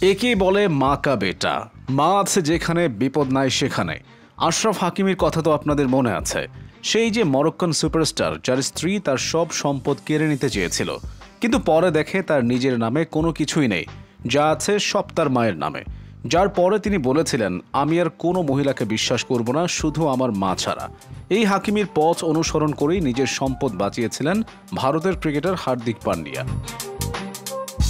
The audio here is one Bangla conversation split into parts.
একেই বলে মা কা বেটা। মা আছে যেখানে বিপদ নাই সেখানে। আশরাফ হাকিমির কথা তো আপনাদের মনে আছে। সেই যে মরক্কান সুপারস্টার যার স্ত্রী তার সব সম্পদ কেড়ে নিতে চেয়েছিল, কিন্তু পরে দেখে তার নিজের নামে কোনো কিছুই নেই, যা আছে সব তার মায়ের নামে। যার পরে তিনি বলেছিলেন, আমি আর কোনো মহিলাকে বিশ্বাস করব না, শুধু আমার মা ছাড়া। এই হাকিমির পথ অনুসরণ করেই নিজের সম্পদ বাঁচিয়েছিলেন ভারতের ক্রিকেটার হার্দিক পান্ডিয়া।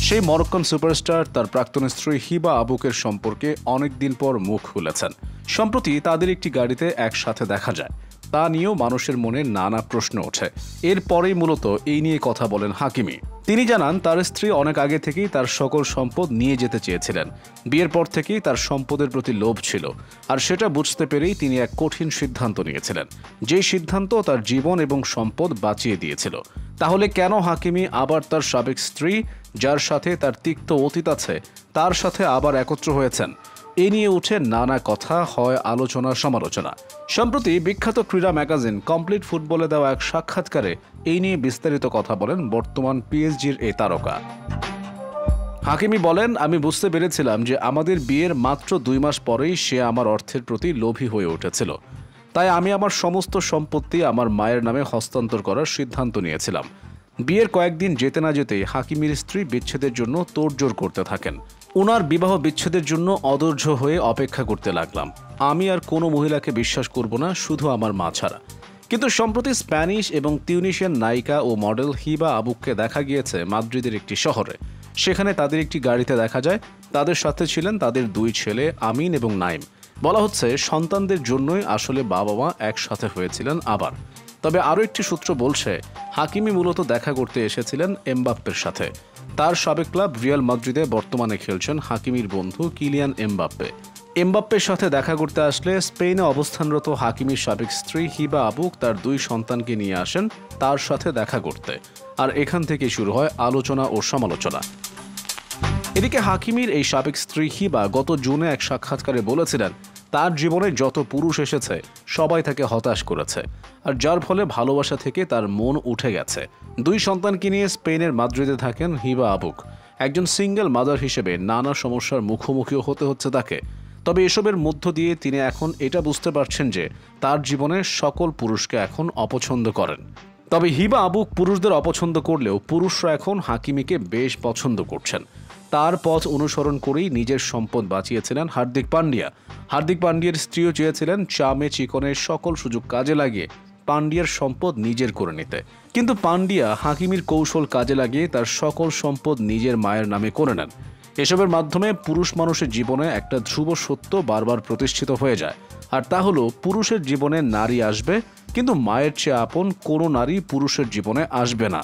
সেই মরক্কান সুপারস্টার তার প্রাক্তন স্ত্রী হিবা আবুকের সম্পর্কে অনেকদিন পর মুখ খুলেছেন। সম্প্রতি তাদের একটি গাড়িতে একসাথে দেখা যায়, তা নিয়েও মানুষের মনে নানা প্রশ্ন ওঠে। এরপরেই মূলত এই নিয়ে কথা বলেন হাকিমি। তিনি জানান, তার স্ত্রী অনেক আগে থেকেই তার সকল সম্পদ নিয়ে যেতে চেয়েছিলেন। বিয়ের পর থেকেই তার সম্পদের প্রতি লোভ ছিল, আর সেটা বুঝতে পেরেই তিনি এক কঠিন সিদ্ধান্ত নিয়েছিলেন, যে সিদ্ধান্ত তার জীবন এবং সম্পদ বাঁচিয়ে দিয়েছিল। তাহলে কেন হাকিমি আবার তার সাবেক স্ত্রী, যার সাথে তার তিক্ত অতীত আছে, তার সাথে আবার একত্র হয়েছেন? এ নিয়ে উঠে নানা কথা, হয় আলোচনা সমালোচনা। সম্প্রতি বিখ্যাত ক্রীড়া ম্যাগাজিন কমপ্লিট ফুটবলে দেওয়া এক সাক্ষাৎকারে এই নিয়ে বিস্তারিত কথা বলেন বর্তমান পিএসজির এই তারকা। হাকিমি বলেন, আমি বুঝতে পেরেছিলাম যে আমাদের বিয়ের মাত্র 2 মাস পরেই সে আমার অর্থের প্রতি লোভী হয়ে উঠেছিল। তাই আমি আমার সমস্ত সম্পত্তি আমার মায়ের নামে হস্তান্তর করার সিদ্ধান্ত নিয়েছিলাম। বিয়ের কয়েকদিন যেতে না যেতেই হাকিমির স্ত্রী বিচ্ছেদের জন্য তোড়জোড় করতে থাকেন। ওনার বিবাহ বিচ্ছেদের জন্য অধৈর্য হয়ে অপেক্ষা করতে লাগলাম। আমি আর কোনো মহিলাকে বিশ্বাস করব না, শুধু আমার মা ছাড়া। কিন্তু সম্প্রতি স্প্যানিশ এবং তিউনিশিয়ান নায়িকা ও মডেল হিবা আবুককে দেখা গিয়েছে মাদ্রিদের একটি শহরে। সেখানে তাদের একটি গাড়িতে দেখা যায়, তাদের সাথে ছিলেন তাদের 2 ছেলে আমিন এবং নাইম। বলা হচ্ছে, সন্তানদের জন্যই আসলে বাবা মা একসাথে হয়েছিলেন আবার। তবে আরও একটি সূত্র বলছে, হাকিমি মূলত দেখা করতে এসেছিলেন এমবাপ্পের সাথে। তার সাবেক ক্লাব রিয়াল মাদ্রিদে বর্তমানে খেলছেন হাকিমির বন্ধু কিলিয়ান এমবাপ্পে। এমবাপ্পের সাথে দেখা করতে আসলে স্পেনে অবস্থানরত হাকিমির সাবেক স্ত্রী হিবা আবুক তার 2 সন্তানকে নিয়ে আসেন তার সাথে দেখা করতে। আর এখান থেকে শুরু হয় আলোচনা ও সমালোচনা। এদিকে হাকিমির এই সাবেক স্ত্রী হিবা গত জুনে এক সাক্ষাৎকারে বলেছিলেন, তার জীবনে যত পুরুষ এসেছে সবাই তাকে হতাশ করেছে, আর যার ফলে ভালোবাসা থেকে তার মন উঠে গেছে। 2 সন্তানকে নিয়ে স্পেনের মাদ্রিদে থাকেন হিবা আবুক। একজন সিঙ্গেল মাদার হিসেবে নানা সমস্যার মুখোমুখিও হতে হচ্ছে তাকে। তবে এসবের মধ্য দিয়ে তিনি এখন এটা বুঝতে পারছেন যে তার জীবনের সকল পুরুষকে এখন অপছন্দ করেন। তবে হিবা আবুক পুরুষদের অপছন্দ করলেও পুরুষরা এখন হাকিমিকে বেশ পছন্দ করছেন। তার পথ অনুসরণ করেই নিজের সম্পদ বাঁচিয়েছিলেন হার্দিক পান্ডিয়া। হার্দিক পান্ডিয়ার স্ত্রীও চেয়েছিলেন চামে চিকনের সকল সুযোগ কাজে লাগিয়ে পান্ডিয়ার সম্পদ নিজের করে নিতে। কিন্তু পান্ডিয়া হাকিমির কৌশল কাজে লাগিয়ে তার সকল সম্পদ নিজের মায়ের নামে করে নেন। এসবের মাধ্যমে পুরুষ মানুষের জীবনে একটা ধ্রুব সত্য বারবার প্রতিষ্ঠিত হয়ে যায়, আর তা হলো, পুরুষের জীবনে নারী আসবে, কিন্তু মায়ের চেয়ে আপন কোনো নারী পুরুষের জীবনে আসবে না।